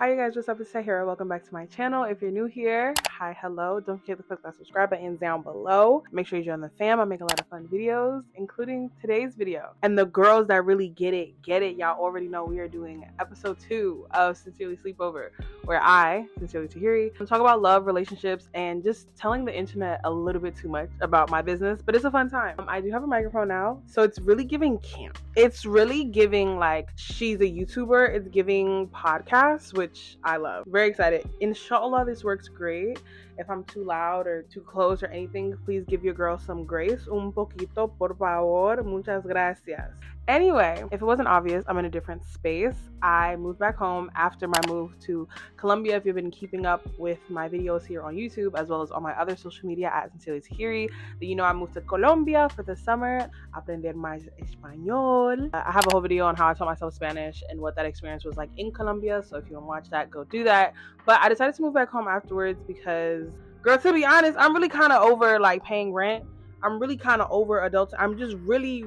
Hi you guys, what's up? It's hijra. Welcome back to my channel. If you're new here, hi, hello. Don't forget to click that subscribe button down below. Make sure you join the fam. I make a lot of fun videos, including today's video. And the girls that really get it, y'all already know we are doing episode 2 of Sincerely Sleepover, where I, Sincerely Tahiri, talk about love, relationships, and just telling the internet a little bit too much about my business, but it's a fun time. I do have a microphone now, so it's really giving camp. It's really giving like she's a YouTuber. It's giving podcasts, which I love. Very excited. Inshallah, this works great. If I'm too loud or too close or anything, please give your girl some grace. Un poquito, por favor. Muchas gracias. Anyway, if it wasn't obvious, I'm in a different space. I moved back home after my move to Colombia. If you've been keeping up with my videos here on YouTube, as well as on my other social media at Sincerely Tahiri, then you know I moved to Colombia for the summer. Aprender más español. I have a whole video on how I taught myself Spanish and what that experience was like in Colombia. So if you want to watch that, go do that. But I decided to move back home afterwards because, girl, to be honest, I'm really kind of over like paying rent. I'm really kind of over adults. I'm just really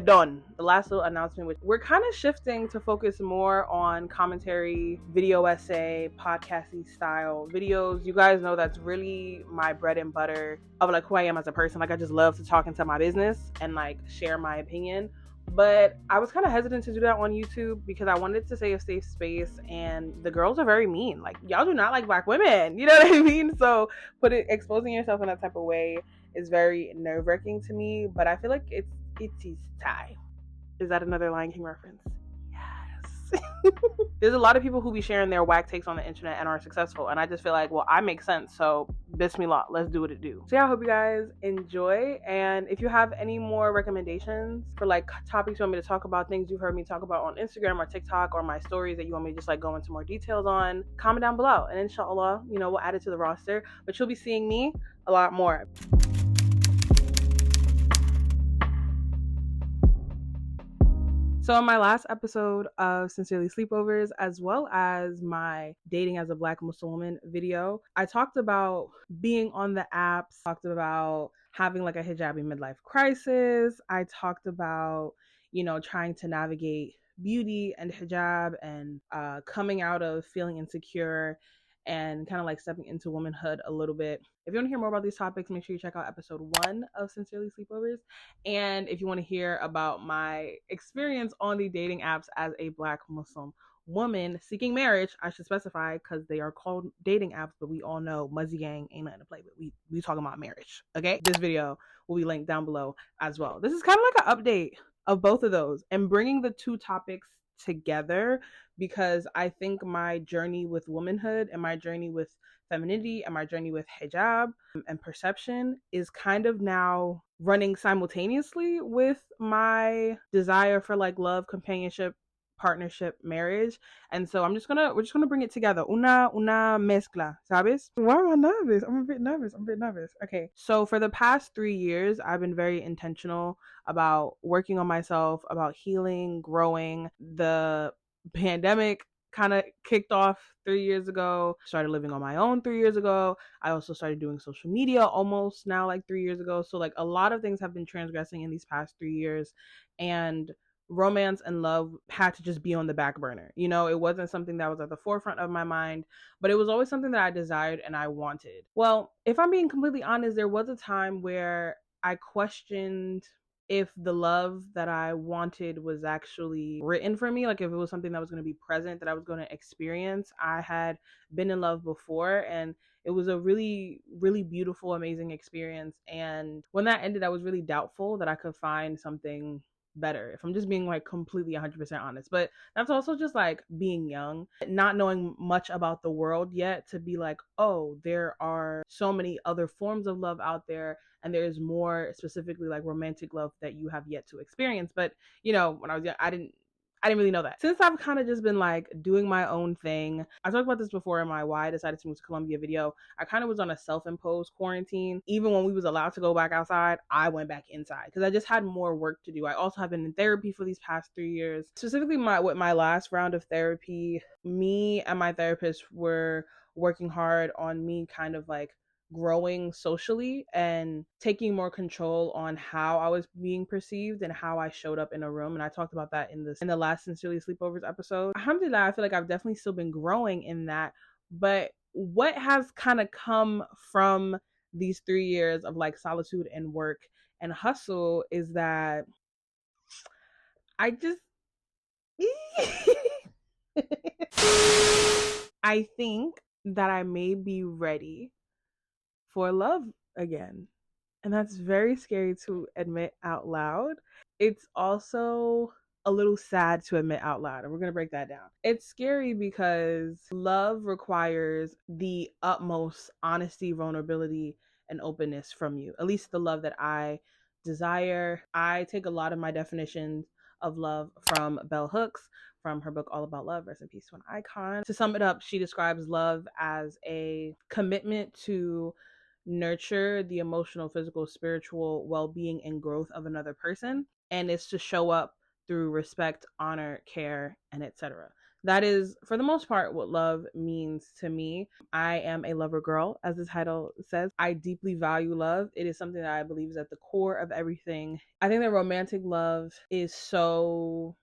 done. The last little announcement, which we're kind of shifting to focus more on commentary, video essay, podcasty style videos. You guys know that's really my bread and butter of like who I am as a person. Like I just love to talk into my business and like share my opinion. But I was kind of hesitant to do that on YouTube because I wanted to say a safe space, and the girls are very mean. Like y'all do not like black women, you know what I mean? So exposing yourself in that type of way is very nerve-wracking to me, but I feel like it's time. Is that another Lion King reference? Yes. There's a lot of people who be sharing their whack takes on the internet and are successful, and I just feel like, well, I make sense, so bismillah, let's do what it do. So yeah, I hope you guys enjoy, and if you have any more recommendations for like topics you want me to talk about, things you've heard me talk about on Instagram or TikTok or my stories that you want me to just like go into more details on, comment down below, and inshallah, you know, we'll add it to the roster, but you'll be seeing me a lot more. So in my last episode of Sincerely Sleepovers, as well as my dating as a Black Muslim woman video, I talked about being on the apps, talked about having like a hijabi midlife crisis. I talked about, you know, trying to navigate beauty and hijab and coming out of feeling insecure and kind of like stepping into womanhood a little bit. If you want to hear more about these topics, make sure you check out episode 1 of Sincerely Sleepovers. And if you want to hear about my experience on the dating apps as a Black Muslim woman seeking marriage, I should specify because they are called dating apps, but we all know Muzzy Gang ain't nothing to play with. We talking about marriage, okay? This video will be linked down below as well. This is kind of like an update of both of those and bringing the two topics together, because I think my journey with womanhood and my journey with femininity and my journey with hijab and perception is kind of now running simultaneously with my desire for like love, companionship, partnership, marriage. And so we're just gonna bring it together. Una mezcla, ¿sabes? Why am I nervous? I'm a bit nervous. Okay. So for the past 3 years, I've been very intentional about working on myself, about healing, growing. The pandemic kind of kicked off 3 years ago. Started living on my own 3 years ago. I also started doing social media almost now like 3 years ago. So like a lot of things have been transgressing in these past 3 years, and romance and love had to just be on the back burner. You know, it wasn't something that was at the forefront of my mind, but it was always something that I desired and I wanted. Well, if I'm being completely honest, there was a time where I questioned if the love that I wanted was actually written for me, like if it was something that was going to be present, that I was going to experience. I had been in love before, and it was a really beautiful, amazing experience. And when that ended, I was really doubtful that I could find something better, if I'm just being like completely 100% honest. But that's also just like being young, not knowing much about the world yet, to be like, oh, there are so many other forms of love out there, and there's more specifically like romantic love that you have yet to experience. But you know, when I was young, I didn't really know that. Since I've kind of just been like doing my own thing, I talked about this before in my why I decided to move to Colombia video. I kind of was on a self-imposed quarantine. Even when we was allowed to go back outside, I went back inside because I just had more work to do. I also have been in therapy for these past 3 years. Specifically with my last round of therapy, me and my therapist were working hard on me kind of like growing socially and taking more control on how I was being perceived and how I showed up in a room. And I talked about that in the last Sincerely Sleepovers episode. Alhamdulillah, I feel like I've definitely still been growing in that. But what has kind of come from these 3 years of like solitude and work and hustle is that I just I think that I may be ready for love again. And that's very scary to admit out loud. It's also a little sad to admit out loud, and we're going to break that down. It's scary because love requires the utmost honesty, vulnerability, and openness from you. At least the love that I desire. I take a lot of my definitions of love from Bell Hooks, from her book All About Love, rest in peace to an icon. To sum it up, she describes love as a commitment to nurture the emotional, physical, spiritual well-being and growth of another person, and it's to show up through respect, honor, care, and etc. That is, for the most part, what love means to me. I am a lover girl, as the title says. I deeply value love. It is something that I believe is at the core of everything. I think that romantic love is so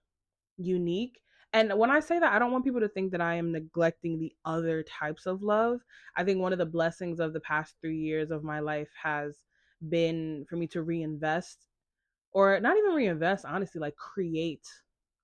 unique. And when I say that, I don't want people to think that I am neglecting the other types of love. I think one of the blessings of the past 3 years of my life has been for me to reinvest, or not even reinvest, honestly, like create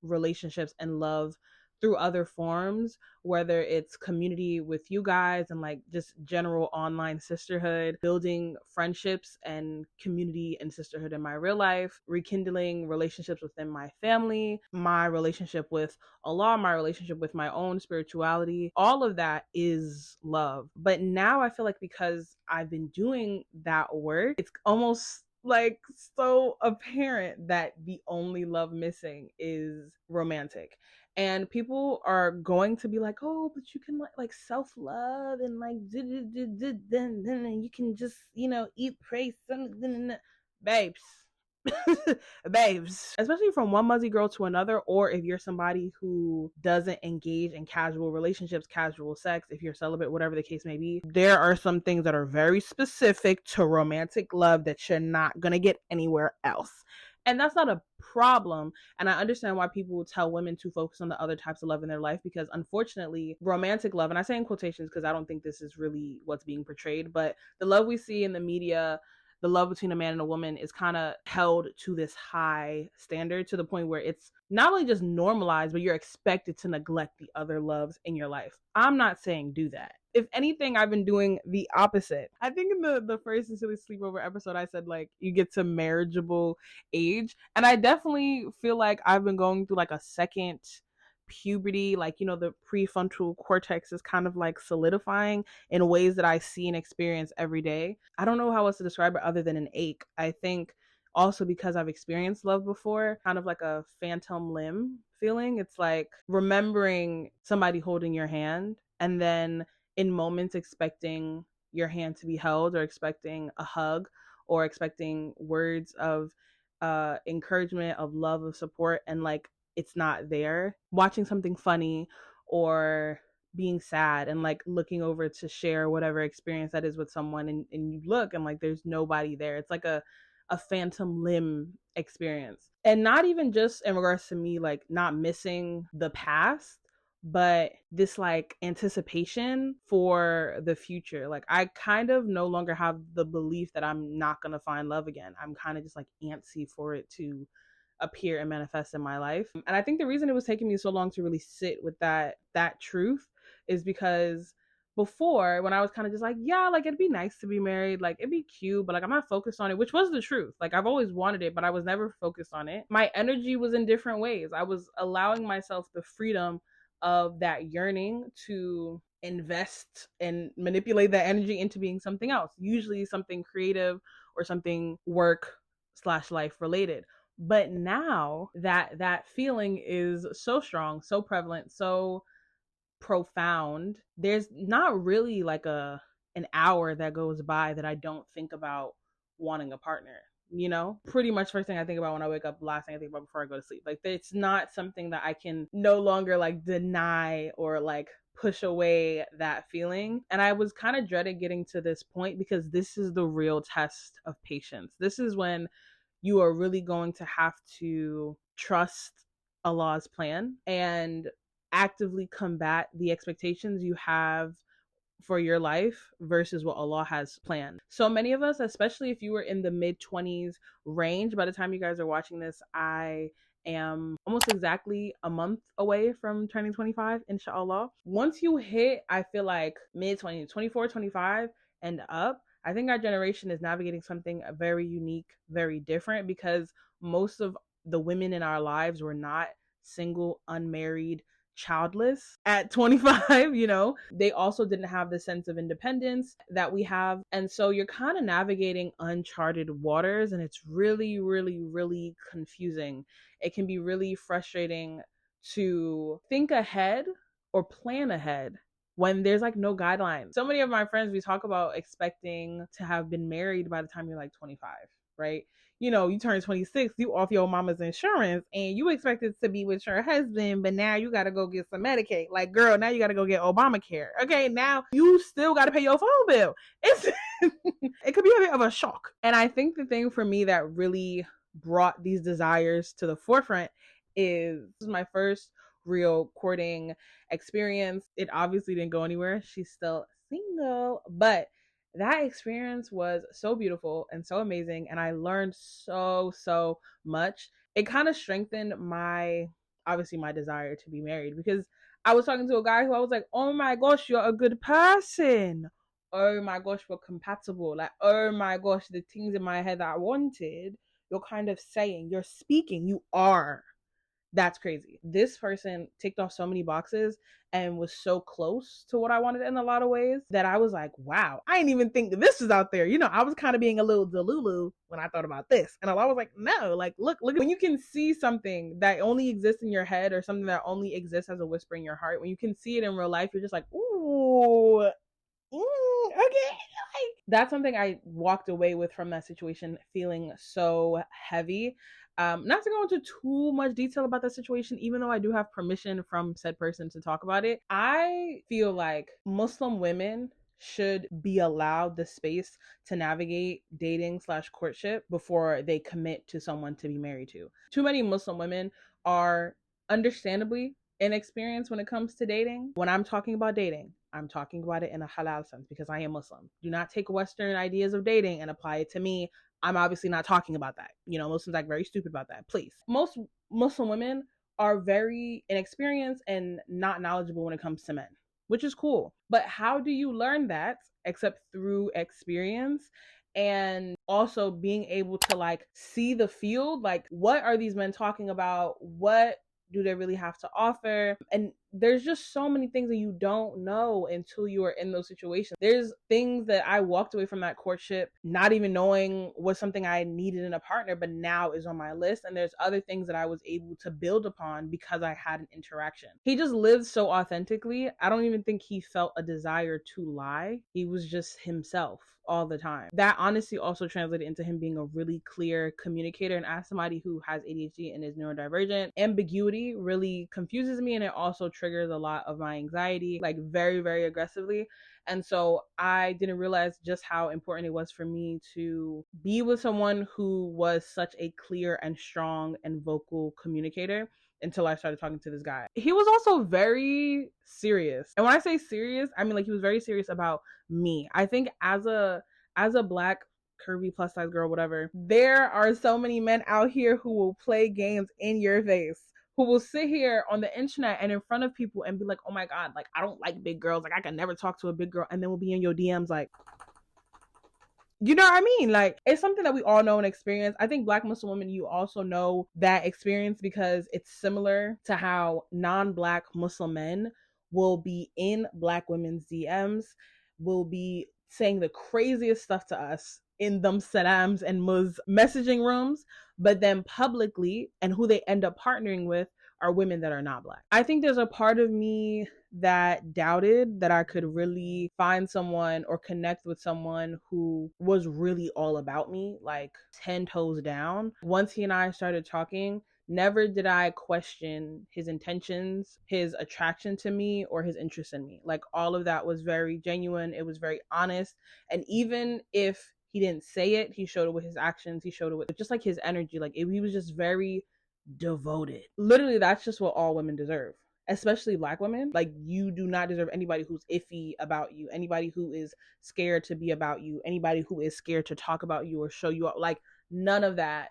relationships and love through other forms, whether it's community with you guys and like just general online sisterhood, building friendships and community and sisterhood in my real life, rekindling relationships within my family, my relationship with Allah, my relationship with my own spirituality. All of that is love. But now I feel like because I've been doing that work, it's almost like so apparent that the only love missing is romantic. And people are going to be like, oh, but you can like self-love and like then you can just, eat, pray, something, babes. Babes, especially from one muzzy girl to another, or if you're somebody who doesn't engage in casual relationships, casual sex, if you're celibate, whatever the case may be, there are some things that are very specific to romantic love that you're not gonna get anywhere else. And that's not a problem. And I understand why people will tell women to focus on the other types of love in their life, because unfortunately, romantic love, and I say in quotations because I don't think this is really what's being portrayed, but the love we see in the media, the love between a man and a woman, is kind of held to this high standard to the point where it's not only just normalized, but you're expected to neglect the other loves in your life. I'm not saying do that. If anything, I've been doing the opposite. I think in the first Sincerely Sleepover episode, I said like you get to marriageable age. And I definitely feel like I've been going through like a second puberty, like the prefrontal cortex is kind of like solidifying in ways that I see and experience every day. I don't know how else to describe it other than an ache. I think also because I've experienced love before, kind of like a phantom limb feeling. It's like remembering somebody holding your hand and then in moments expecting your hand to be held, or expecting a hug, or expecting words of encouragement, of love, of support, and like it's not there. Watching something funny or being sad and like looking over to share whatever experience that is with someone, and you look and like there's nobody there. It's like a phantom limb experience. And not even just in regards to me like not missing the past, but this like anticipation for the future. Like I kind of no longer have the belief that I'm not gonna find love again. I'm kind of just like antsy for it to appear and manifest in my life. And I think the reason it was taking me so long to really sit with that truth is because before, when I was kind of just like, yeah, like it'd be nice to be married, like it'd be cute, but like I'm not focused on it, which was the truth. Like I've always wanted it, but I was never focused on it. My energy was in different ways. I was allowing myself the freedom of that yearning to invest and manipulate that energy into being something else, usually something creative or something work/life related. But now that feeling is so strong, so prevalent, so profound, there's not really like an hour that goes by that I don't think about wanting a partner. pretty much first thing I think about when I wake up, last thing I think about before I go to sleep. Like, it's not something that I can no longer like deny or like push away that feeling. And I was kind of dreading getting to this point because this is the real test of patience. This is when you are really going to have to trust Allah's plan and actively combat the expectations you have for your life versus what Allah has planned. So many of us, especially if you were in the mid-20s range, by the time you guys are watching this, I am almost exactly a month away from turning 25, inshallah. Once you hit, I feel like mid-20s, 24, 25 and up, I think our generation is navigating something very unique, very different, because most of the women in our lives were not single, unmarried, childless at 25. They also didn't have the sense of independence that we have. And so you're kind of navigating uncharted waters, and it's really, really, really confusing. It can be really frustrating to think ahead or plan ahead when there's like no guidelines. So many of my friends, we talk about expecting to have been married by the time you're like 25, right? You turn 26, you off your mama's insurance and you expected to be with your husband, but now you got to go get some Medicaid. Like, girl, now you got to go get Obamacare. Okay, now you still got to pay your phone bill. It could be a bit of a shock. And I think the thing for me that really brought these desires to the forefront is my first real courting experience. It obviously didn't go anywhere. She's still single, but that experience was so beautiful and so amazing, and I learned so much. It kind of strengthened my desire to be married, because I was talking to a guy who I was like, oh my gosh, you're a good person. Oh my gosh, we're compatible. Like, oh my gosh, the things in my head that I wanted, you're kind of saying, you're speaking, you are. That's crazy. This person ticked off so many boxes and was so close to what I wanted in a lot of ways that I was like, wow, I didn't even think that this was out there. I was kind of being a little delulu when I thought about this. And Allah was like, no, like, look, when you can see something that only exists in your head, or something that only exists as a whisper in your heart, when you can see it in real life, you're just like, ooh, okay. That's something I walked away with from that situation, feeling so heavy. Not to go into too much detail about the situation, even though I do have permission from said person to talk about it. I feel like Muslim women should be allowed the space to navigate dating / courtship before they commit to someone to be married to. Too many Muslim women are understandably inexperienced when it comes to dating. When I'm talking about dating, I'm talking about it in a halal sense, because I am Muslim. Do not take Western ideas of dating and apply it to me. I'm obviously not talking about that. Muslims act very stupid about that. Please. Most Muslim women are very inexperienced and not knowledgeable when it comes to men, which is cool. But how do you learn that except through experience? And also being able to like see the field, like, what are these men talking about? What do they really have to offer? And there's just so many things that you don't know until you are in those situations. There's things that I walked away from that courtship not even knowing was something I needed in a partner, but now is on my list. And there's other things that I was able to build upon because I had an interaction. He just lived so authentically. I don't even think he felt a desire to lie. He was just himself all the time. That honesty also translated into him being a really clear communicator. And as somebody who has ADHD and is neurodivergent, ambiguity really confuses me, and it also triggers a lot of my anxiety, like very, very aggressively. And so I didn't realize just how important it was for me to be with someone who was such a clear and strong and vocal communicator until I started talking to this guy. He was also very serious. And when I say serious, I mean like he was very serious about me. I think as a Black curvy plus size girl, whatever, there are so many men out here who will play games in your face, who will sit here on the internet and in front of people and be like, oh my God, like, I don't like big girls. Like, I can never talk to a big girl. And then we'll be in your DMs like, you know what I mean? Like, it's something that we all know and experience. I think Black Muslim women, you also know that experience because it's similar to how non-Black Muslim men will be in Black women's DMs, will be saying the craziest stuff to us in them salams and messaging rooms, but then publicly and who they end up partnering with are women that are not Black. I think there's a part of me that doubted that I could really find someone or connect with someone who was really all about me, like 10 toes down. Once he and I started talking, never did I question his intentions, his attraction to me, or his interest in me. Like, all of that was very genuine. It was very honest. And even if he didn't say it, he showed it with his actions. He showed it with just like his energy. Like, he was just very devoted. Literally, that's just what all women deserve, especially Black women. Like, you do not deserve anybody who's iffy about you, anybody who is scared to be about you, anybody who is scared to talk about you or show you up. Like, none of that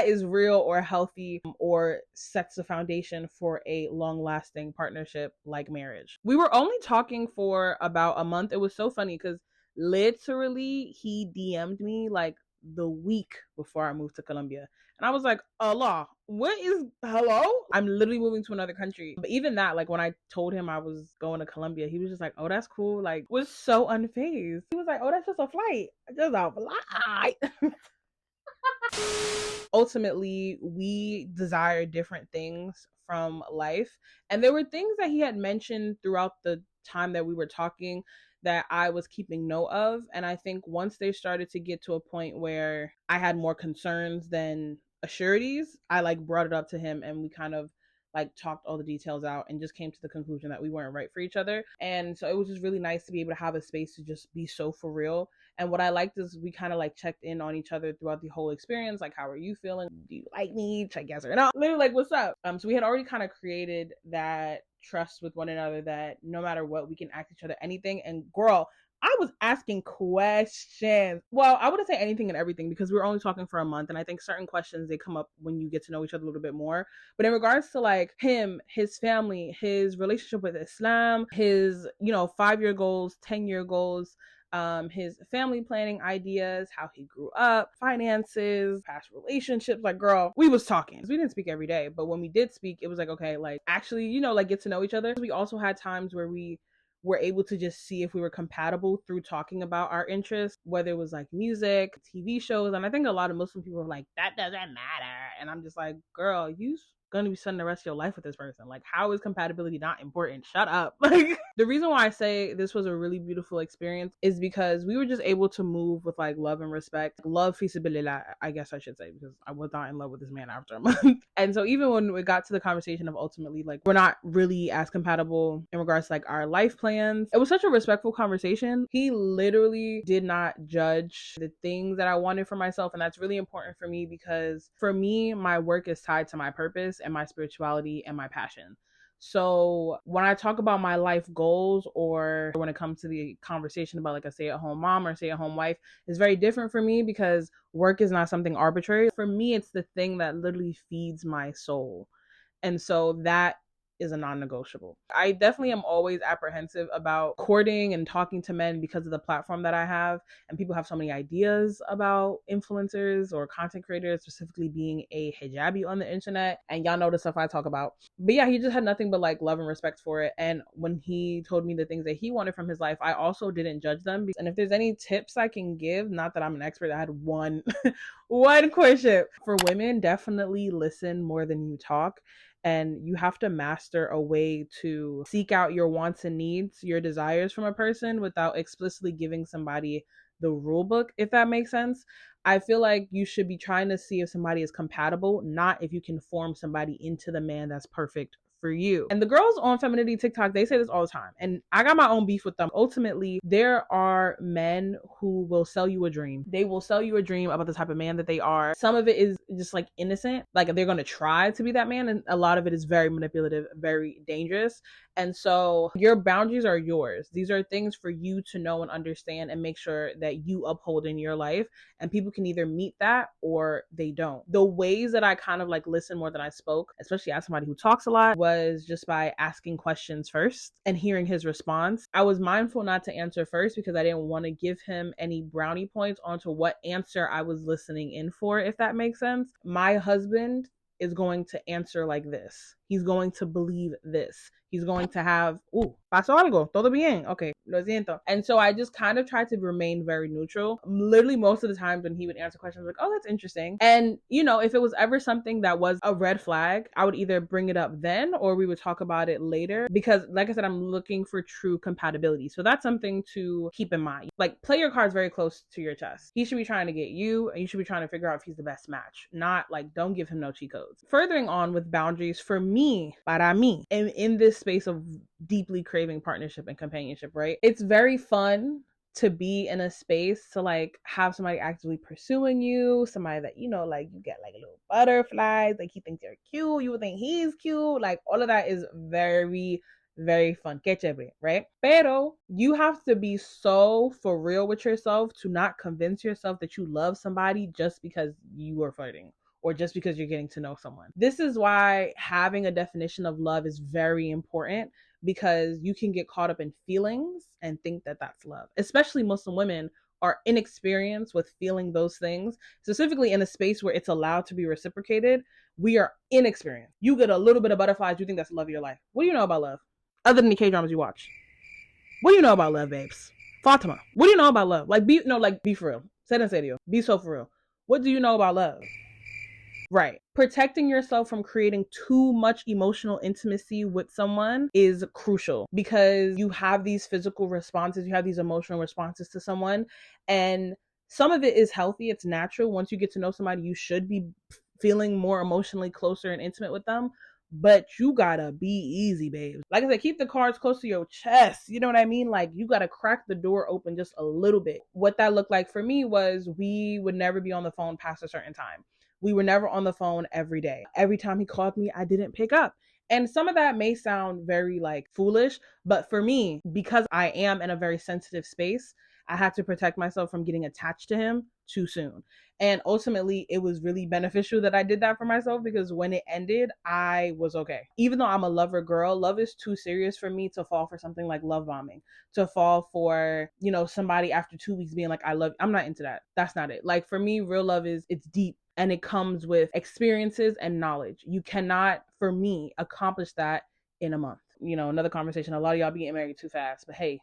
is real or healthy or sets the foundation for a long-lasting partnership like marriage. We were only talking for about a month. It was so funny because literally he DM'd me like the week before I moved to Colombia. And I was like, Allah, what is, hello? I'm literally moving to another country. But even that, like, when I told him I was going to Colombia, he was just like, oh, that's cool. Like, was so unfazed. He was like, oh, that's just a flight. Just a flight. Ultimately, we desire different things from life. And there were things that he had mentioned throughout the time that we were talking that I was keeping note of. And I think once they started to get to a point where I had more concerns than assurities, I like brought it up to him and we kind of like talked all the details out and just came to the conclusion that we weren't right for each other. And so it was just really nice to be able to have a space to just be so for real. And what I liked is we kind of like checked in on each other throughout the whole experience. Like, how are you feeling? Do you like me? Check yes or no. Literally, like, what's up? So we had already kind of created that trust with one another that no matter what, we can ask each other anything. And girl, I was asking questions. Well, I wouldn't say anything and everything because we were only talking for a month. And I think certain questions, they come up when you get to know each other a little bit more. But in regards to like him, his family, his relationship with Islam, his, 5-year goals, 10-year goals, his family planning ideas, how he grew up, finances, past relationships, like, girl, we was talking. We didn't speak every day, but when we did speak, it was like, okay, like, actually, like, get to know each other. We also had times where we were able to just see if we were compatible through talking about our interests, whether it was like music, TV shows. And I think a lot of Muslim people are like, that doesn't matter. And I'm just like, girl, you going to be spending the rest of your life with this person. Like, how is compatibility not important? Shut up. Like, the reason why I say this was a really beautiful experience is because we were just able to move with like love and respect. Love, fisabilillah, I guess I should say, because I was not in love with this man after a month. And so even when we got to the conversation of ultimately like we're not really as compatible in regards to like our life plans, it was such a respectful conversation. He literally did not judge the things that I wanted for myself. And that's really important for me because for me, my work is tied to my purpose and my spirituality and my passion. So when I talk about my life goals, or when it comes to the conversation about like a stay-at-home mom or stay-at-home wife, it's very different for me because work is not something arbitrary. For me, it's the thing that literally feeds my soul. And so that is a non-negotiable. I definitely am always apprehensive about courting and talking to men because of the platform that I have. And people have so many ideas about influencers or content creators, specifically being a hijabi on the internet. And y'all know the stuff I talk about. But yeah, he just had nothing but like love and respect for it. And when he told me the things that he wanted from his life, I also didn't judge them. And if there's any tips I can give, not that I'm an expert, I had one question for women: definitely listen more than you talk. And you have to master a way to seek out your wants and needs, your desires from a person without explicitly giving somebody the rule book, if that makes sense. I feel like you should be trying to see if somebody is compatible, not if you can form somebody into the man that's perfect for you. And the girls on Femininity TikTok, they say this all the time. And I got my own beef with them. Ultimately, there are men who will sell you a dream. They will sell you a dream about the type of man that they are. Some of it is just like innocent. Like they're going to try to be that man. And a lot of it is very manipulative, very dangerous. And so your boundaries are yours. These are things for you to know and understand and make sure that you uphold in your life. And people can either meet that or they don't. The ways that I kind of like listen more than I spoke, especially as somebody who talks a lot, was just by asking questions first and hearing his response. I was mindful not to answer first because I didn't want to give him any brownie points onto what answer I was listening in for, if that makes sense. My husband is going to answer like this. He's going to believe this. He's going to have, pasó algo, todo bien, okay, lo siento. And so I just kind of tried to remain very neutral. Literally most of the times when he would answer questions, like, oh, that's interesting. And, you know, if it was ever something that was a red flag, I would either bring it up then or we would talk about it later. Because like I said, I'm looking for true compatibility. So that's something to keep in mind. Like, play your cards very close to your chest. He should be trying to get you, and you should be trying to figure out if he's the best match. Not like, don't give him no cheat codes. Furthering on with boundaries, for me, para mí, in this space of deeply craving partnership and companionship, right? It's very fun to be in a space to like have somebody actively pursuing you, somebody that, you know, like you get like little butterflies, like he thinks you're cute, you think he's cute, like all of that is very, very fun. Que chévere, right? Pero you have to be so for real with yourself to not convince yourself that you love somebody just because you are flirting or just because you're getting to know someone. This is why having a definition of love is very important, because you can get caught up in feelings and think that that's love. Especially Muslim women are inexperienced with feeling those things, specifically in a space where it's allowed to be reciprocated. We are inexperienced. You get a little bit of butterflies, you think that's the love of your life. What do you know about love? Other than the K-dramas you watch. What do you know about love, babes? Fatima, what do you know about love? Like, be for real. Say en serio. Be so for real. What do you know about love? Right. Protecting yourself from creating too much emotional intimacy with someone is crucial, because you have these physical responses, you have these emotional responses to someone, and some of it is healthy. It's natural. Once you get to know somebody, you should be feeling more emotionally closer and intimate with them. But you gotta be easy, babe. Like I said, keep the cards close to your chest. You know what I mean? Like, you gotta crack the door open just a little bit. What that looked like for me was we would never be on the phone past a certain time. We were never on the phone every day. Every time he called me, I didn't pick up. And some of that may sound very like foolish, but for me, because I am in a very sensitive space, I had to protect myself from getting attached to him too soon. And ultimately, it was really beneficial that I did that for myself, because when it ended, I was okay. Even though I'm a lover girl, love is too serious for me to fall for something like love bombing, to fall for, you know, somebody after 2 weeks being like, I love you. I'm not into that. That's not it. Like, for me, real love it's deep. And it comes with experiences and knowledge. You cannot, for me, accomplish that in a month. You know, another conversation. A lot of y'all be getting married too fast. But hey,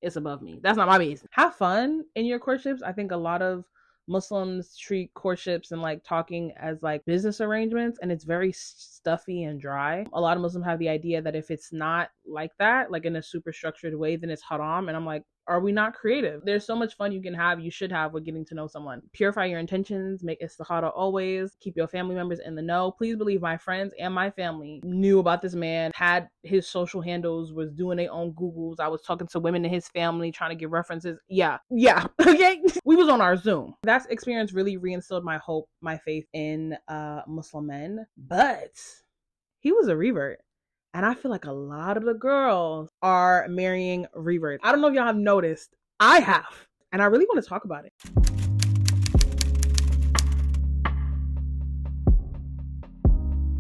it's above me. That's not my business. Have fun in your courtships. I think a lot of Muslims treat courtships and like talking as like business arrangements, and it's very stuffy and dry. A lot of Muslims have the idea that if it's not like that, like in a super structured way, then it's haram. And I'm like, are we not creative? There's so much fun you should have with getting to know someone. Purify your intentions, make istikhara always, keep your family members in the know. Please believe my friends and my family knew about this man, had his social handles, was doing their own Googles. I was talking to women in his family, trying to get references. Yeah, okay? We was on our Zoom. That experience really reinstilled my hope, my faith in Muslim men. But he was a revert. And I feel like a lot of the girls are marrying reverts. I don't know if y'all have noticed. I have. And I really want to talk about it.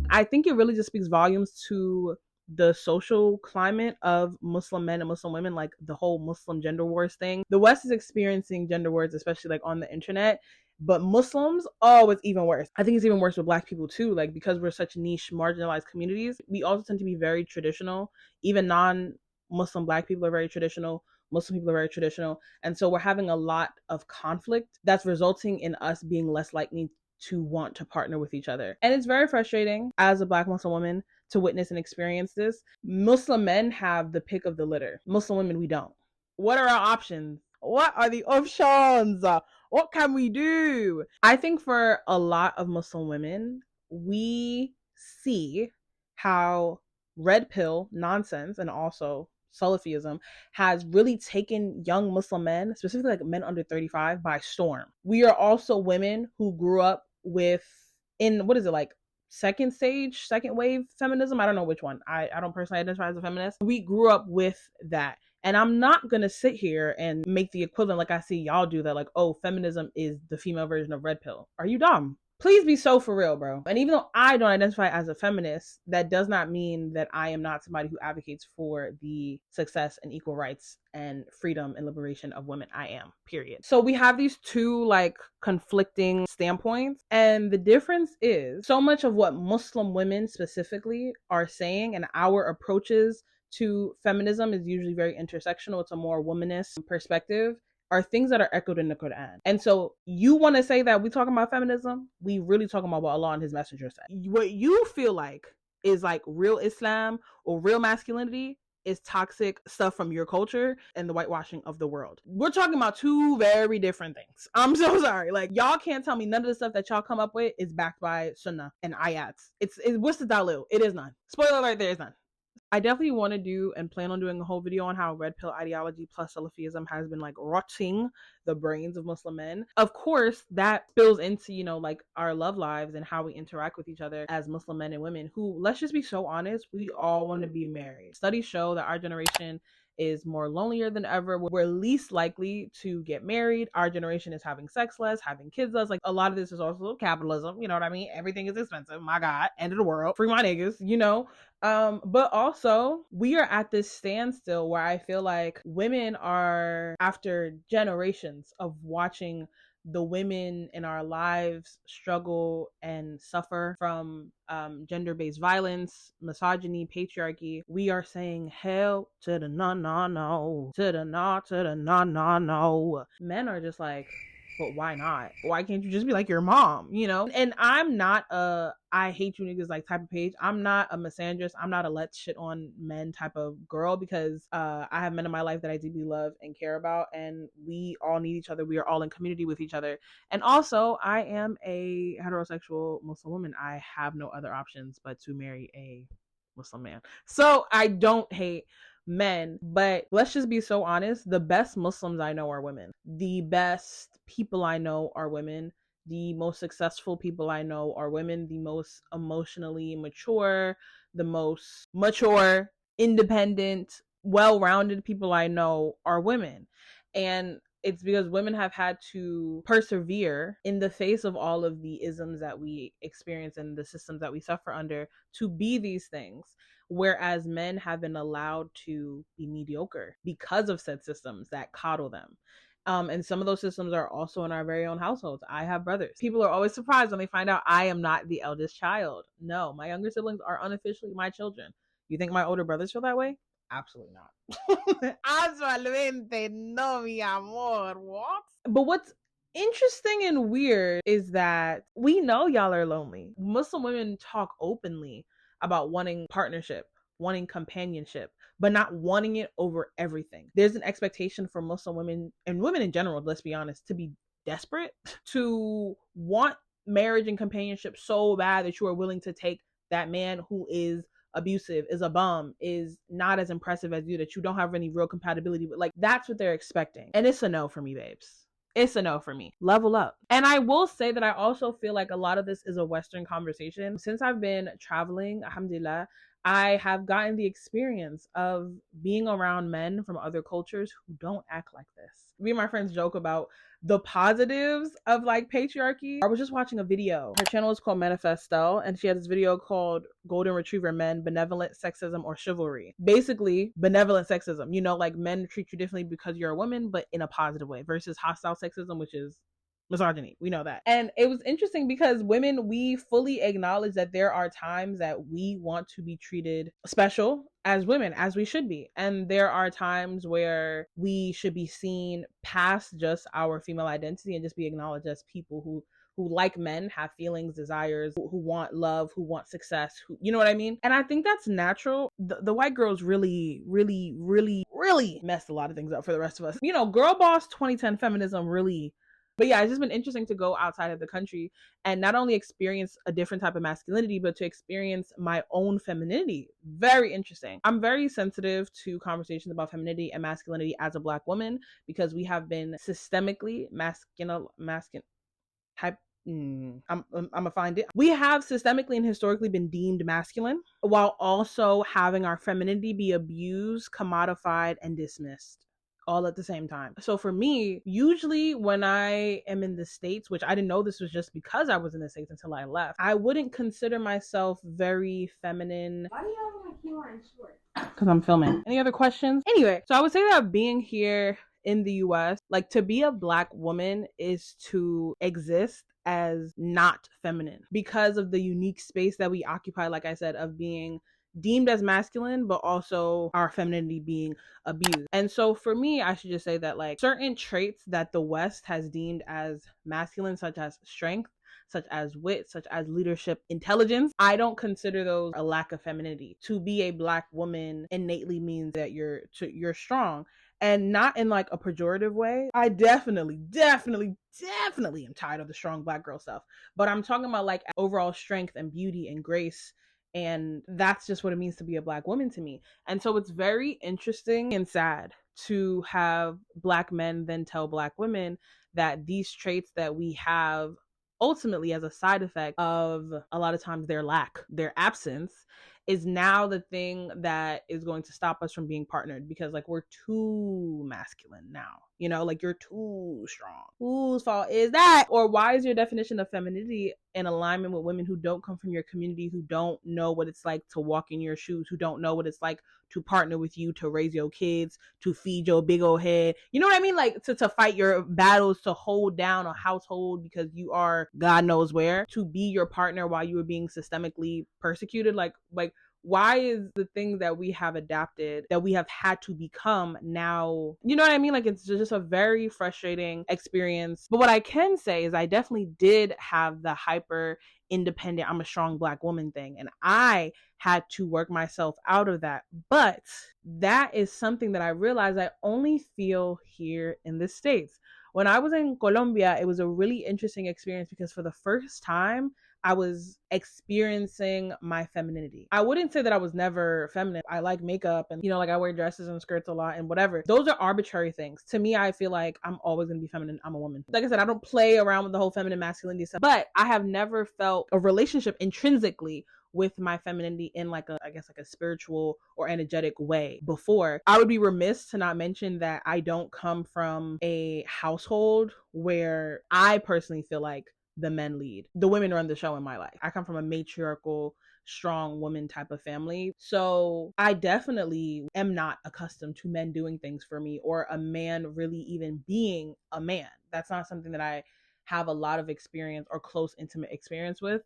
I think it really just speaks volumes to the social climate of Muslim men and Muslim women, like the whole Muslim gender wars thing. The West is experiencing gender wars, especially like on the internet. But Muslims, it's even worse. I think it's even worse with Black people too. Like, because we're such niche, marginalized communities, we also tend to be very traditional. Even non-Muslim Black people are very traditional. Muslim people are very traditional. And so we're having a lot of conflict that's resulting in us being less likely to want to partner with each other. And it's very frustrating as a Black Muslim woman to witness and experience this. Muslim men have the pick of the litter. Muslim women, we don't. What are our options? What are the options? What can we do? I think for a lot of Muslim women, we see how red pill nonsense and also Salafism has really taken young Muslim men, specifically like men under 35, by storm. We are also women who grew up second wave feminism. I don't know which one. I don't personally identify as a feminist. We grew up with that. And I'm not going to sit here and make the equivalent like I see y'all do that, like, oh, feminism is the female version of red pill. Are you dumb? Please be so for real, bro. And even though I don't identify as a feminist, that does not mean that I am not somebody who advocates for the success and equal rights and freedom and liberation of women. I am, period. So we have these two like conflicting standpoints. And the difference is so much of what Muslim women specifically are saying and our approaches to feminism is usually very intersectional. It's a more womanist perspective, are things that are echoed in the Quran. And so you want to say that we talking about feminism, we really talking about what Allah and his messenger said. What you feel like is like real Islam or real masculinity is toxic stuff from your culture and the whitewashing of the world. We're talking about two very different things. I'm so sorry. Like, y'all can't tell me none of the stuff that y'all come up with is backed by sunnah and ayats. It's what's the dalil? It is none. Spoiler alert, there is none. I definitely want to do and plan on doing a whole video on how red pill ideology plus Salafism has been like rotting the brains of Muslim men. Of course, that spills into, you know, like our love lives and how we interact with each other as Muslim men and women who, let's just be so honest, we all want to be married. Studies show that our generation is more lonelier than ever. We're least likely to get married. Our generation is having sex less, having kids less. Like, a lot of this is also capitalism. You know what I mean? Everything is expensive. My God, end of the world. Free my niggas, you know? But also we are at this standstill where I feel like women are, after generations of watching the women in our lives struggle and suffer from gender-based violence, misogyny, patriarchy, we are saying hell to the no, to the no. Men are just like, but why not? Why can't you just be like your mom, you know? And I'm not a I hate you niggas like type of page. I'm not a misandrist. I'm not a let's shit on men type of girl, because I have men in my life that I deeply love and care about, and we all need each other. We are all in community with each other. And also, I am a heterosexual Muslim woman. I have no other options but to marry a Muslim man. So I don't hate men, but let's just be so honest. The best Muslims I know are women. The best people I know are women. The most successful people I know are women. The most emotionally mature, the most mature, independent, well-rounded people I know are women. And it's because women have had to persevere in the face of all of the isms that we experience and the systems that we suffer under to be these things. Whereas men have been allowed to be mediocre because of said systems that coddle them. And some of those systems are also in our very own households. I have brothers. People are always surprised when they find out I am not the eldest child. No, my younger siblings are unofficially my children. You think my older brothers feel that way? Absolutely not. Absolutamente no, mi amor. What? But what's interesting and weird is that we know y'all are lonely. Muslim women talk openly about wanting partnership, wanting companionship, but not wanting it over everything. There's an expectation for Muslim women and women in general, let's be honest, to be desperate, to want marriage and companionship so bad that you are willing to take that man who is abusive, is a bum, is not as impressive as you, that you don't have any real compatibility with. Like, that's what they're expecting. And it's a no for me, babes. It's a no for me. Level up. And I will say that I also feel like a lot of this is a Western conversation. Since I've been traveling, alhamdulillah, I have gotten the experience of being around men from other cultures who don't act like this. Me and my friends joke about the positives of like patriarchy. I was just watching a video. Her channel is called Manifestel, and she had this video called Golden Retriever Men, Benevolent Sexism or Chivalry. Basically, benevolent sexism, you know, like men treat you differently because you're a woman, but in a positive way, versus hostile sexism, which is misogyny. We know that. And it was interesting because women, we fully acknowledge that there are times that we want to be treated special as women, as we should be. And there are times where we should be seen past just our female identity and just be acknowledged as people who like men, have feelings, desires, who want love, who want success, who, you know what I mean? And I think that's natural. The white girls really messed a lot of things up for the rest of us. You know, girl boss 2010 feminism really. But yeah, it's just been interesting to go outside of the country and not only experience a different type of masculinity, but to experience my own femininity. Very interesting. I'm very sensitive to conversations about femininity and masculinity as a Black woman, because we have been systemically I'm gonna find it. We have systemically and historically been deemed masculine, while also having our femininity be abused, commodified, and dismissed all at the same time. So for me, usually when I am in the States, which I didn't know this was just because I was in the States until I left, I wouldn't consider myself very feminine. Why do you have my camera in short? Because I'm filming. Any other questions? Anyway, so I would say that being here in the US, like, to be a Black woman is to exist as not feminine because of the unique space that we occupy, like I said, of being deemed as masculine, but also our femininity being abused. And so for me, I should just say that, like, certain traits that the West has deemed as masculine, such as strength, such as wit, such as leadership, intelligence, I don't consider those a lack of femininity. To be a Black woman innately means that you're strong, and not in like a pejorative way. I definitely am tired of the strong Black girl stuff, but I'm talking about like overall strength and beauty and grace. And that's just what it means to be a Black woman to me. And so it's very interesting and sad to have Black men then tell Black women that these traits that we have ultimately as a side effect of a lot of times their absence, is now the thing that is going to stop us from being partnered, because like we're too masculine now, you know, like you're too strong. Whose fault is that? Or why is your definition of femininity in alignment with women who don't come from your community, who don't know what it's like to walk in your shoes, who don't know what it's like to partner with you, to raise your kids, to feed your big old head, you know what I mean? Like to fight your battles, to hold down a household because you are God knows where, to be your partner while you were being systemically persecuted. Like why is the thing that we have adapted, that we have had to become now, you know what I mean? Like it's just a very frustrating experience. But what I can say is I definitely did have the hyper independent, I'm a strong Black woman thing, and I had to work myself out of that. But that is something that I realized I only feel here in the States. When I was in Colombia, it was a really interesting experience because for the first time I was experiencing my femininity. I wouldn't say that I was never feminine. I like makeup and, you know, like I wear dresses and skirts a lot and whatever. Those are arbitrary things. To me, I feel like I'm always going to be feminine. I'm a woman. Like I said, I don't play around with the whole feminine masculinity stuff, but I have never felt a relationship intrinsically with my femininity in like a, I guess like a spiritual or energetic way before. I would be remiss to not mention that I don't come from a household where I personally feel like the men lead. The women run the show in my life. I come from a matriarchal, strong woman type of family. So I definitely am not accustomed to men doing things for me, or a man really even being a man. That's not something that I have a lot of experience or close, intimate experience with.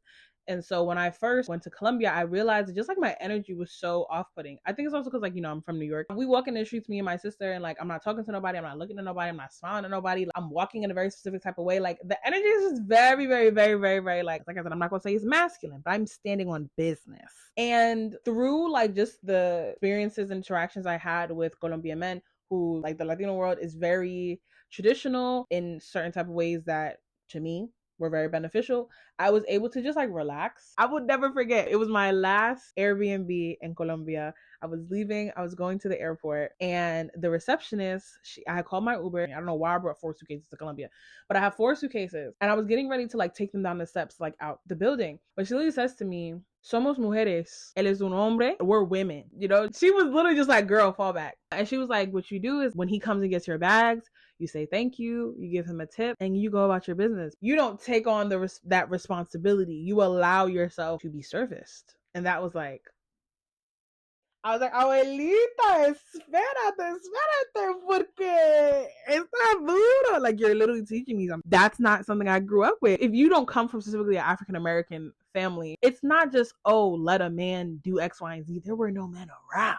And so when I first went to Colombia, I realized that just like my energy was so off-putting. I think it's also because, like, you know, I'm from New York. We walk in the streets, me and my sister, and like I'm not talking to nobody, I'm not looking at nobody, I'm not smiling at nobody. I'm walking in a very specific type of way. Like the energy is just very, very, very, very, very like I said, I'm not gonna say it's masculine, but I'm standing on business. And through like just the experiences and interactions I had with Colombian men, who, like, the Latino world is very traditional in certain type of ways that to me were very beneficial, I was able to just like relax. I would never forget. It was my last Airbnb in Colombia. I was leaving. I was going to the airport, and the receptionist, I had called my Uber. I don't know why I brought 4 suitcases to Colombia, but I have 4 suitcases, and I was getting ready to like take them down the steps, like out the building. But she literally says to me, "Somos mujeres. Él es un hombre. We're women." You know, she was literally just like, "Girl, fall back." And she was like, "What you do is when he comes and gets your bags, you say thank you, you give him a tip, and you go about your business. You don't take on that responsibility. You allow yourself to be serviced." And that was like, I was like, "Abuelita, espérate, porque está duro." Like, you're literally teaching me something. That's not something I grew up with. If you don't come from specifically an African-American family, it's not just, oh, let a man do X, Y, and Z. There were no men around.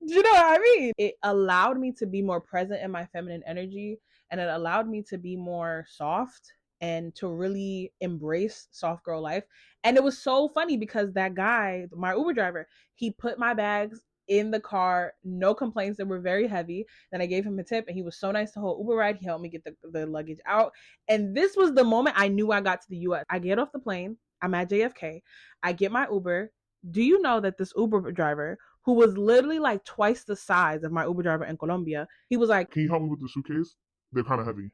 You know what I mean? It allowed me to be more present in my feminine energy, and it allowed me to be more soft and to really embrace soft girl life. And it was so funny because that guy, my Uber driver, he put my bags in the car, no complaints. They were very heavy. Then I gave him a tip, and he was so nice the whole Uber ride. He helped me get the luggage out. And this was the moment I knew I got to the US. I get off the plane. I'm at JFK. I get my Uber. Do you know that this Uber driver, who was literally like twice the size of my Uber driver in Colombia, he was like, "Can you help me with the suitcase? They're kind of heavy."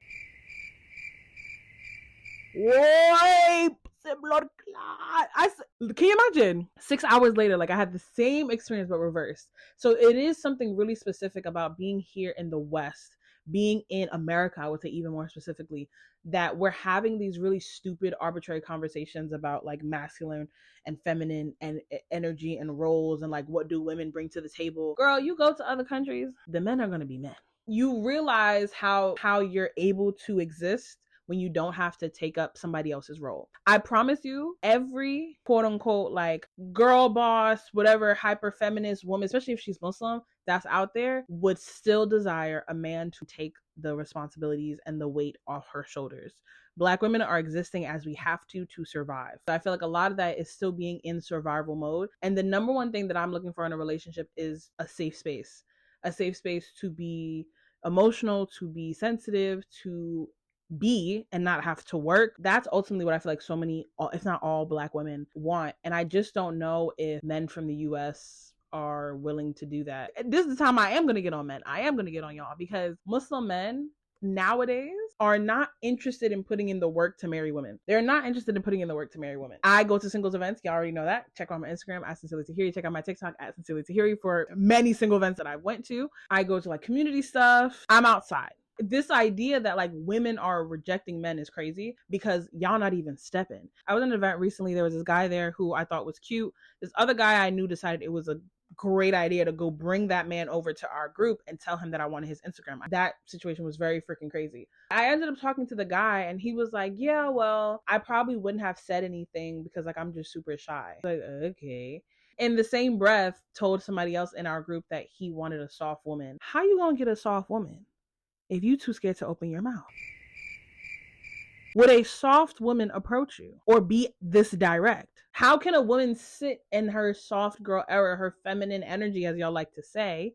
Can you imagine? 6 hours later, like I had the same experience but reversed. So it is something really specific about being here in the West being in America, I would say even more specifically, that we're having these really stupid, arbitrary conversations about like masculine and feminine and energy and roles and like what do women bring to the table. Girl, you go to other countries, the men are going to be men. You realize how you're able to exist when you don't have to take up somebody else's role. I promise you, every quote unquote like girl boss, whatever, hyper feminist woman, especially if she's Muslim, that's out there, would still desire a man to take the responsibilities and the weight off her shoulders. Black women are existing as we have to survive. So I feel like a lot of that is still being in survival mode. And the number one thing that I'm looking for in a relationship is a safe space to be emotional, to be sensitive, to be and not have to work. That's ultimately what I feel like so many, if not all, Black women want. And I just don't know if men from the US are willing to do that. This is the time I am going to get on men. I am going to get on y'all, because Muslim men nowadays are not interested in putting in the work to marry women. They're not interested in putting in the work to marry women. I go to singles events. You already know that. Check out my Instagram at Sincerely Tahiri. Check out my TikTok at Sincerely Tahiri for many single events that I went to. I go to like community stuff. I'm outside. This idea that like women are rejecting men is crazy, because y'all not even stepping. I was at an event recently. There was this guy there who I thought was cute. This other guy I knew decided it was a great idea to go bring that man over to our group and tell him that I wanted his Instagram. That situation was very freaking crazy. I ended up talking to the guy and he was like, yeah, well, I probably wouldn't have said anything because like I'm just super shy. Like, okay. In the same breath, told somebody else in our group that he wanted a soft woman. How you gonna get a soft woman if you too scared to open your mouth? Would a soft woman approach you or be this direct? How can a woman sit in her soft girl era, her feminine energy, as y'all like to say,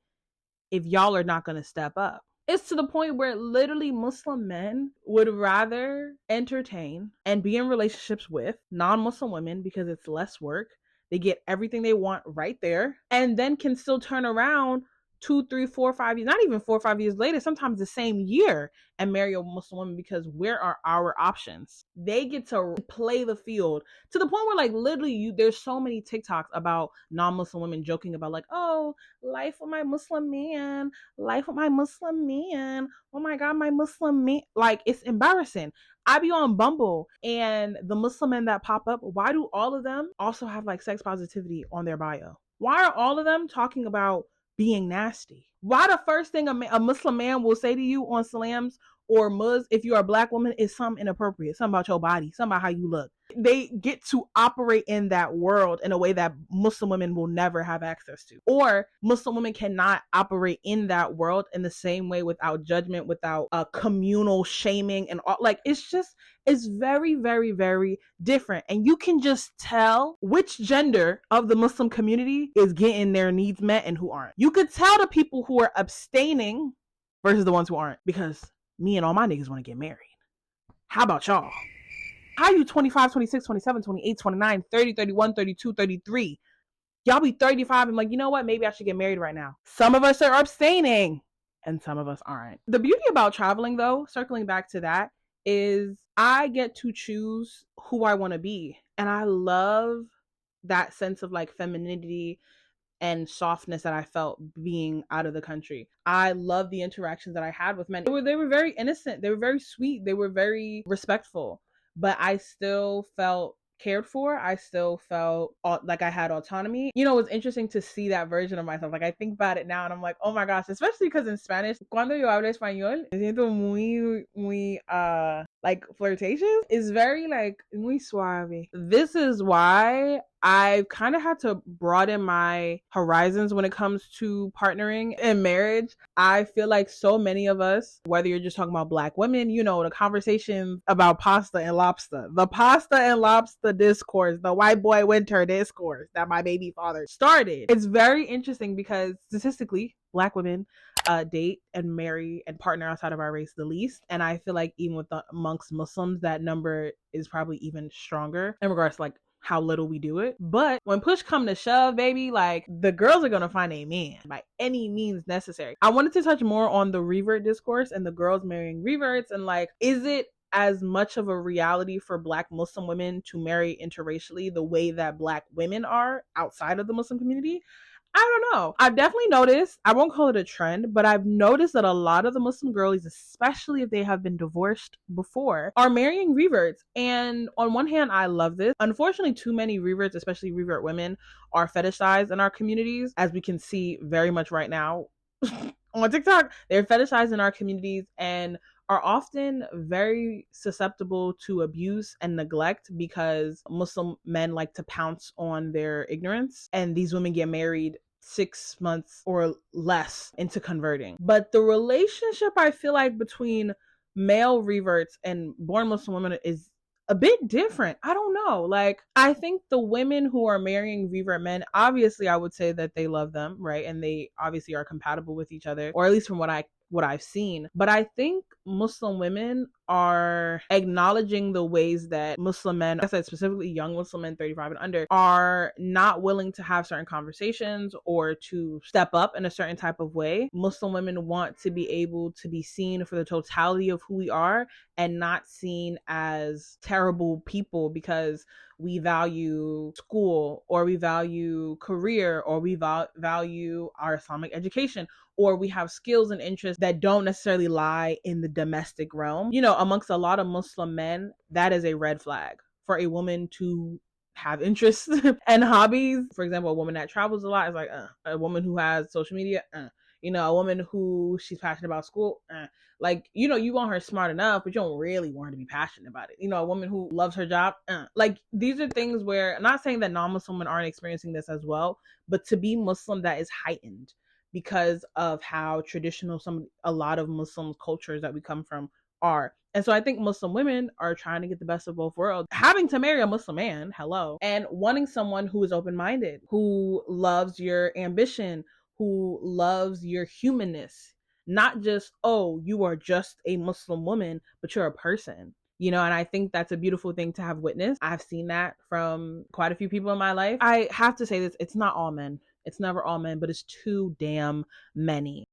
if y'all are not going to step up? It's to the point where literally Muslim men would rather entertain and be in relationships with non-Muslim women because it's less work. They get everything they want right there, and then can still turn around 2, 3, 4, 5 years, not even 4 or 5 years later, sometimes the same year, and marry a Muslim woman, because where are our options? They get to play the field to the point where like literally there's so many TikToks about non-Muslim women joking about like, oh, life with my Muslim man, life with my Muslim man. Oh my God, my Muslim man. Like, it's embarrassing. I be on Bumble and the Muslim men that pop up, why do all of them also have like sex positivity on their bio? Why are all of them talking about being nasty? Why the first thing a Muslim man will say to you on Salams or Muz, if you're a Black woman, is something inappropriate, something about your body, something about how you look. They get to operate in that world in a way that Muslim women will never have access to. Or Muslim women cannot operate in that world in the same way, without judgment, without communal shaming and all. Like, it's very, very, very different. And you can just tell which gender of the Muslim community is getting their needs met and who aren't. You could tell the people who are abstaining versus the ones who aren't, because me and all my niggas want to get married. How about y'all? How you 25, 26, 27, 28, 29, 30, 31, 32, 33? Y'all be 35 and like, you know what? Maybe I should get married right now. Some of us are abstaining and some of us aren't. The beauty about traveling, though, circling back to that, is I get to choose who I want to be. And I love that sense of like femininity and softness that I felt being out of the country. I love the interactions that I had with men. They were very innocent. They were very sweet. They were very respectful. But I still felt cared for. I still felt like I had autonomy. You know, it was interesting to see that version of myself. Like, I think about it now and I'm like, oh my gosh, especially because in Spanish, cuando yo hablo español, me siento muy, like flirtatious. It's very like muy suave. This is why I've kind of had to broaden my horizons when it comes to partnering and marriage. I feel like so many of us, whether you're just talking about Black women, you know, the conversations about pasta and lobster, the pasta and lobster discourse, the white boy winter discourse that my baby father started. It's very interesting because statistically, Black women date and marry and partner outside of our race the least. And I feel like even amongst Muslims, that number is probably even stronger in regards to like how little we do it. But when push come to shove, baby, like the girls are gonna find a man by any means necessary. I wanted to touch more on the revert discourse and the girls marrying reverts, and like, is it as much of a reality for Black Muslim women to marry interracially the way that Black women are outside of the Muslim community? I don't know. I've definitely noticed, I won't call it a trend, but I've noticed that a lot of the Muslim girlies, especially if they have been divorced before, are marrying reverts. And on one hand, I love this. Unfortunately, too many reverts, especially revert women, are fetishized in our communities, as we can see very much right now on TikTok. They're fetishized in our communities and are often very susceptible to abuse and neglect because Muslim men like to pounce on their ignorance, and these women get married 6 months or less into converting. But the relationship, I feel like, between male reverts and born Muslim women is a bit different. I don't know. Like, I think the women who are marrying revert men, obviously I would say that they love them, right? And they obviously are compatible with each other, or at least from what I've seen. But I think Muslim women are acknowledging the ways that Muslim men, like I said, specifically young Muslim men 35 and under, are not willing to have certain conversations or to step up in a certain type of way. Muslim women want to be able to be seen for the totality of who we are and not seen as terrible people because we value school, or we value career, or we value our Islamic education, or we have skills and interests that don't necessarily lie in the domestic realm. You know, amongst a lot of Muslim men, that is a red flag for a woman to have interests and hobbies. For example, a woman that travels a lot is like, a woman who has social media, you know, a woman who she's passionate about school, like, you know, you want her smart enough, but you don't really want her to be passionate about it. You know, a woman who loves her job, like, these are things where, I'm not saying that non-Muslim women aren't experiencing this as well, but to be Muslim, that is heightened because of how traditional a lot of Muslim cultures that we come from are. And so I think Muslim women are trying to get the best of both worlds, having to marry a Muslim man, hello, and wanting someone who is open-minded, who loves your ambition, who loves your humanness, not just, oh, you are just a Muslim woman, but you're a person. You know, and I think that's a beautiful thing to have witnessed. I've seen that from quite a few people in my life. I have to say this, it's not all men. It's never all men, but it's too damn many.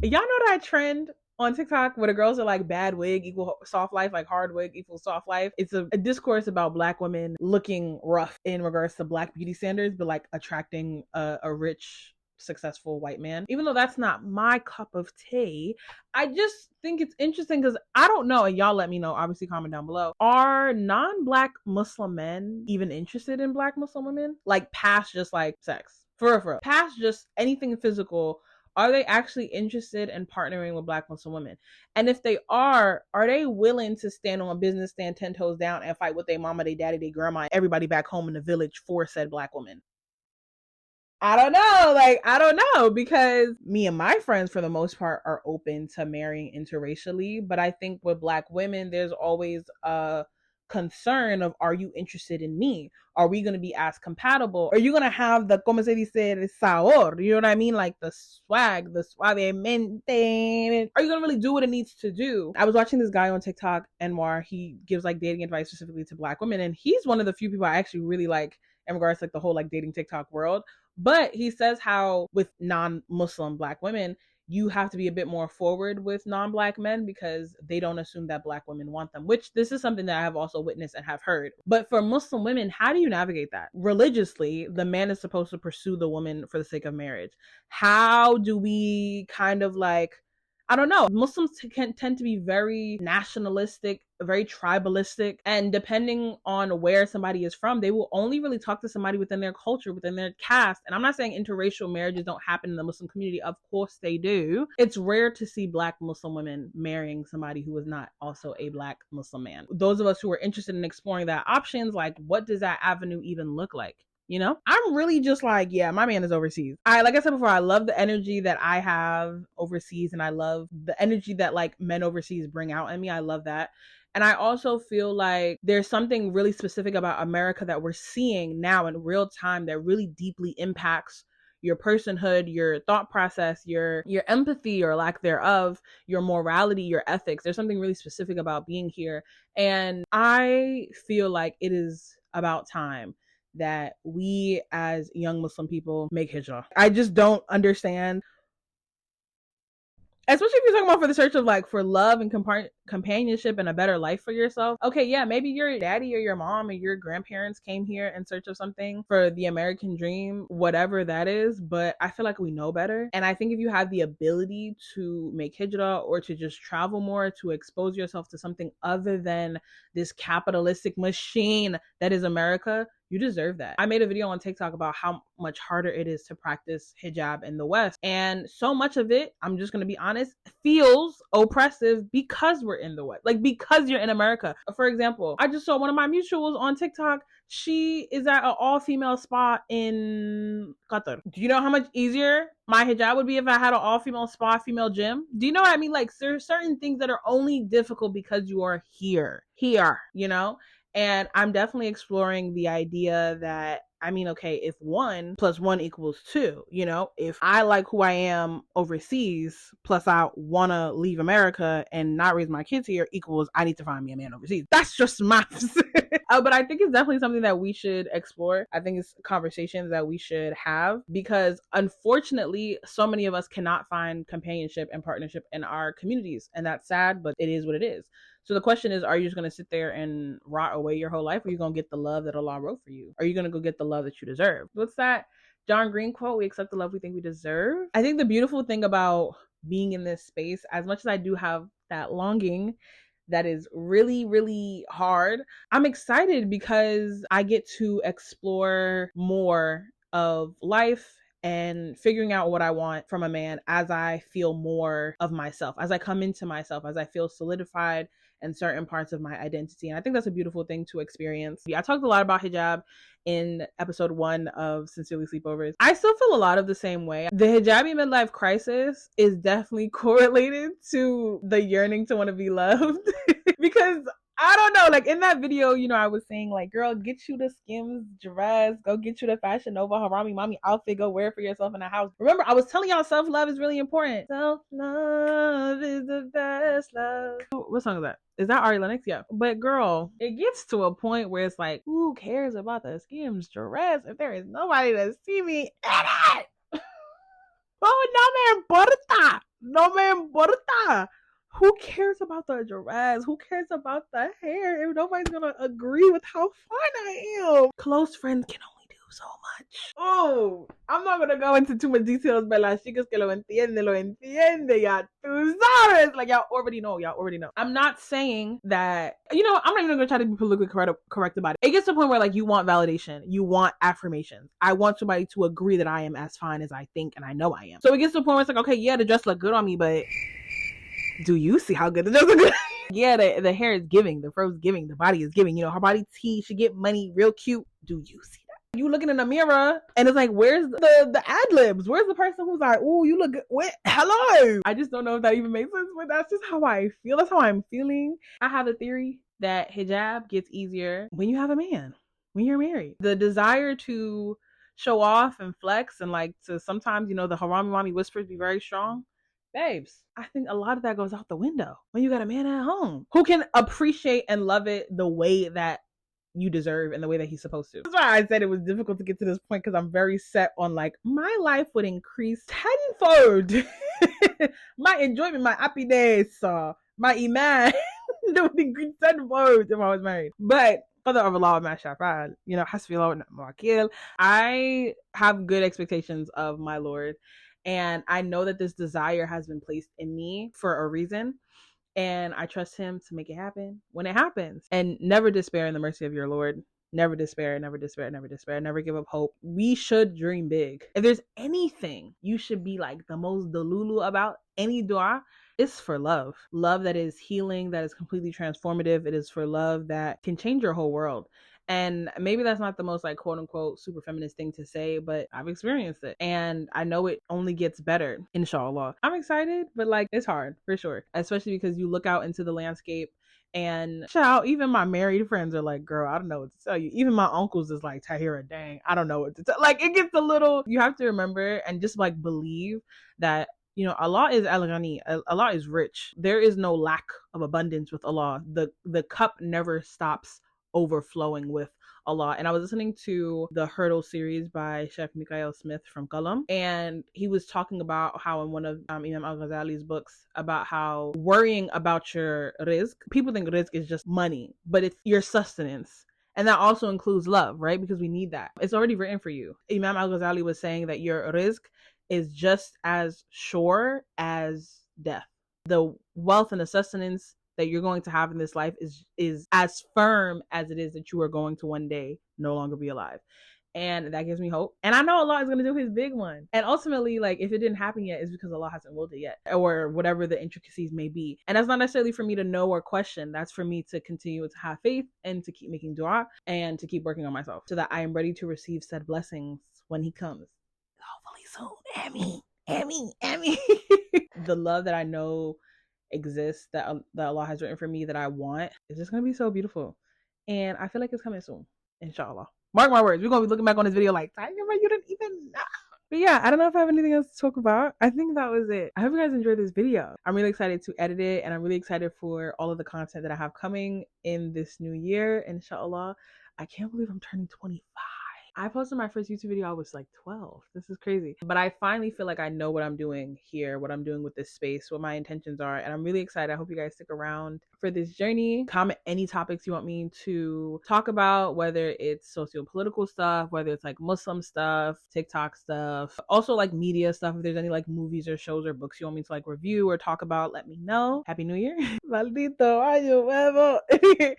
Y'all know that trend on TikTok where the girls are like, bad wig equal soft life, like hard wig equals soft life? It's a discourse about Black women looking rough in regards to Black beauty standards, but like attracting a rich, successful white man. Even though that's not my cup of tea, I just think it's interesting because I don't know, and y'all let me know, obviously comment down below. Are non-Black Muslim men even interested in Black Muslim women? Like, past just like sex. For real. Past just anything physical, are they actually interested in partnering with Black Muslim women? And if they are they willing to stand on business, stand 10 toes down, and fight with their mama, their daddy, their grandma, everybody back home in the village for said Black woman? I don't know, because me and my friends, for the most part, are open to marrying interracially. But I think with Black women, there's always a concern of, are you interested in me? Are we going to be as compatible? Are you going to have the, como se dice, el sabor? You know what I mean? Like the swag, the suavemente. Are you going to really do what it needs to do? I was watching this guy on TikTok, Anwar. He gives like dating advice specifically to Black women. And he's one of the few people I actually really like in regards to like the whole like dating TikTok world. But he says how with non-Muslim Black women, you have to be a bit more forward with non-Black men because they don't assume that Black women want them, which this is something that I have also witnessed and have heard. But for Muslim women, how do you navigate that? Religiously, the man is supposed to pursue the woman for the sake of marriage. How do we kind of like, I don't know. Muslims can tend to be very nationalistic, very tribalistic, and depending on where somebody is from, they will only really talk to somebody within their culture, within their caste. And I'm not saying interracial marriages don't happen in the Muslim community. Of course they do. It's rare to see Black Muslim women marrying somebody who is not also a Black Muslim man. Those of us who are interested in exploring that options, like, what does that avenue even look like? You know, I'm really just like, yeah, my man is overseas. Like I said before, I love the energy that I have overseas, and I love the energy that like men overseas bring out in me. I love that. And I also feel like there's something really specific about America that we're seeing now in real time that really deeply impacts your personhood, your thought process, your empathy or lack thereof, your morality, your ethics. There's something really specific about being here. And I feel like it is about time that we as young Muslim people make hijra. I just don't understand Especially if you're talking about for the search of like for love and companionship and a better life for yourself. Okay, yeah, maybe your daddy or your mom or your grandparents came here in search of something for the American dream, whatever that is. But I feel like we know better. And I think if you have the ability to make hijra or to just travel more, to expose yourself to something other than this capitalistic machine that is America, you deserve that. I made a video on TikTok about how much harder it is to practice hijab in the West. And so much of it, I'm just going to be honest, feels oppressive because we're in the West. Like, because you're in America. For example, I just saw one of my mutuals on TikTok. She is at an all-female spa in Qatar. Do you know how much easier my hijab would be if I had an all-female spa, female gym? Do you know what I mean? Like, there's certain things that are only difficult because you are here, you know? And I'm definitely exploring the idea that, I mean, okay, if 1 + 1 = 2, you know, if I like who I am overseas, plus I want to leave America and not raise my kids here, equals I need to find me a man overseas. That's just maths. But I think it's definitely something that we should explore. I think it's conversations that we should have because unfortunately, so many of us cannot find companionship and partnership in our communities. And that's sad, but it is what it is. So the question is, are you just going to sit there and rot away your whole life? Or are you going to get the love that Allah wrote for you? Are you going to go get the love that you deserve? What's that John Green quote? We accept the love we think we deserve. I think the beautiful thing about being in this space, as much as I do have that longing that is really, really hard, I'm excited because I get to explore more of life and figuring out what I want from a man as I feel more of myself, as I come into myself, as I feel solidified in certain parts of my identity. And I think that's a beautiful thing to experience. I talked a lot about hijab in episode 1 of Sincerely Sleepovers. I still feel a lot of the same way. The hijabi midlife crisis is definitely correlated to the yearning to want to be loved because I don't know, like in that video, you know, I was saying like, girl, get you the Skims dress, go get you the Fashion Nova Harami Mommy outfit, go wear it for yourself in the house. Remember, I was telling y'all self-love is really important. Self-love is the best love. What song is that? Is that Ari Lennox? Yeah. But girl, it gets to a point where it's like, who cares about the Skims dress if there is nobody to see me in it? Oh, no me importa. No me importa. Who cares about the dress? Who cares about the hair if nobody's gonna agree with how fine I am? Close friends can only do so much. Oh, I'm not gonna go into too much details, but las chicas que lo entiende, ya tú sabes. Like, y'all already know. I'm not saying that, you know, I'm not even gonna try to be politically correct about it. It gets to the point where, like, you want validation. You want affirmations. I want somebody to agree that I am as fine as I think and I know I am. So it gets to the point where it's like, okay, yeah, the dress look good on me, but do you see how good the dress looks? Yeah, the hair is giving, the fro is giving, the body is giving. You know, her body T should get money, real cute. Do you see that? You looking in the mirror and it's like, where's the ad libs? Where's the person who's like, oh, you look good? What? Hello. I just don't know if that even makes sense, but that's just how I feel. That's how I'm feeling. I have a theory that hijab gets easier when you have a man, when you're married. The desire to show off and flex and like to sometimes, you know, the harami mommy whispers be very strong. Babes, I think a lot of that goes out the window when you got a man at home who can appreciate and love it the way that you deserve and the way that he's supposed to. That's why I said it was difficult to get to this point, because I'm very set on like my life would increase tenfold. My enjoyment, my happiness, my iman would increase tenfold if I was married. But Father of Allah, you know, I have good expectations of my Lord. And I know that this desire has been placed in me for a reason. And I trust him to make it happen when it happens. And never despair in the mercy of your Lord. Never despair, never despair, never despair. Never give up hope. We should dream big. If there's anything you should be like the most delulu about, any dua, it's for love. Love that is healing, that is completely transformative. It is for love that can change your whole world. And maybe that's not the most like quote unquote super feminist thing to say, but I've experienced it and I know it only gets better, inshallah. I'm excited, but like it's hard for sure, especially because you look out into the landscape and child, even my married friends are like, girl, I don't know what to tell you. Even my uncles is like, Tahira, dang, I don't know what to tell. Like it gets a little, you have to remember and just like believe that, you know, Allah is al-Ghani. Allah is rich. There is no lack of abundance with Allah. The cup never stops overflowing with Allah. And I was listening to the Hurdle series by Chef Mikhail Smith from Qalam, and he was talking about how in one of Imam al-Ghazali's books about how worrying about your rizq, people think rizq is just money, but it's your sustenance. And that also includes love, right? Because we need that. It's already written for you. Imam al-Ghazali was saying that your rizq is just as sure as death. The wealth and the sustenance that you're going to have in this life is as firm as it is that you are going to one day no longer be alive. And that gives me hope. And I know Allah is going to do his big one. And ultimately, like, if it didn't happen yet, it's because Allah hasn't willed it yet, or whatever the intricacies may be. And that's not necessarily for me to know or question. That's for me to continue to have faith and to keep making dua and to keep working on myself so that I am ready to receive said blessings when he comes. Hopefully soon. Ameen. Ameen. Ameen. The love that I know exists, that Allah has written for me, that I want, is just going to be so beautiful. And I feel like it's coming soon. Inshallah. Mark my words. We're going to be looking back on this video like, Tiger, you didn't even know. But yeah, I don't know if I have anything else to talk about. I think that was it. I hope you guys enjoyed this video. I'm really excited to edit it, and I'm really excited for all of the content that I have coming in this new year, inshallah. I can't believe I'm turning 25. I posted my first YouTube video, I was like 12. This is crazy. But I finally feel like I know what I'm doing here, what I'm doing with this space, what my intentions are. And I'm really excited. I hope you guys stick around for this journey. Comment any topics you want me to talk about, whether it's socio-political stuff, whether it's like Muslim stuff, TikTok stuff, also like media stuff. If there's any like movies or shows or books you want me to like review or talk about, let me know. Happy New Year. Maldito año nuevo.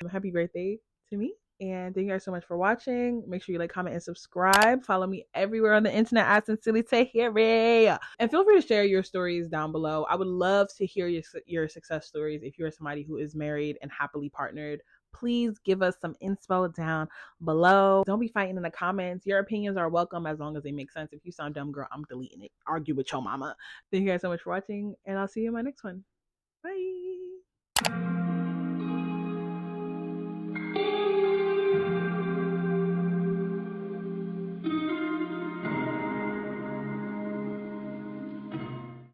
Happy birthday to me. And thank you guys so much for watching. Make sure you like, comment, and subscribe. Follow me everywhere on the internet at Sincerely Tahiri. And feel free to share your stories down below. I would love to hear your success stories. If you're somebody who is married and happily partnered, please give us some inspo down below. Don't be fighting in the comments. Your opinions are welcome as long as they make sense. If you sound dumb, girl, I'm deleting it. Argue with your mama. Thank you guys so much for watching, and I'll see you in my next one. Bye.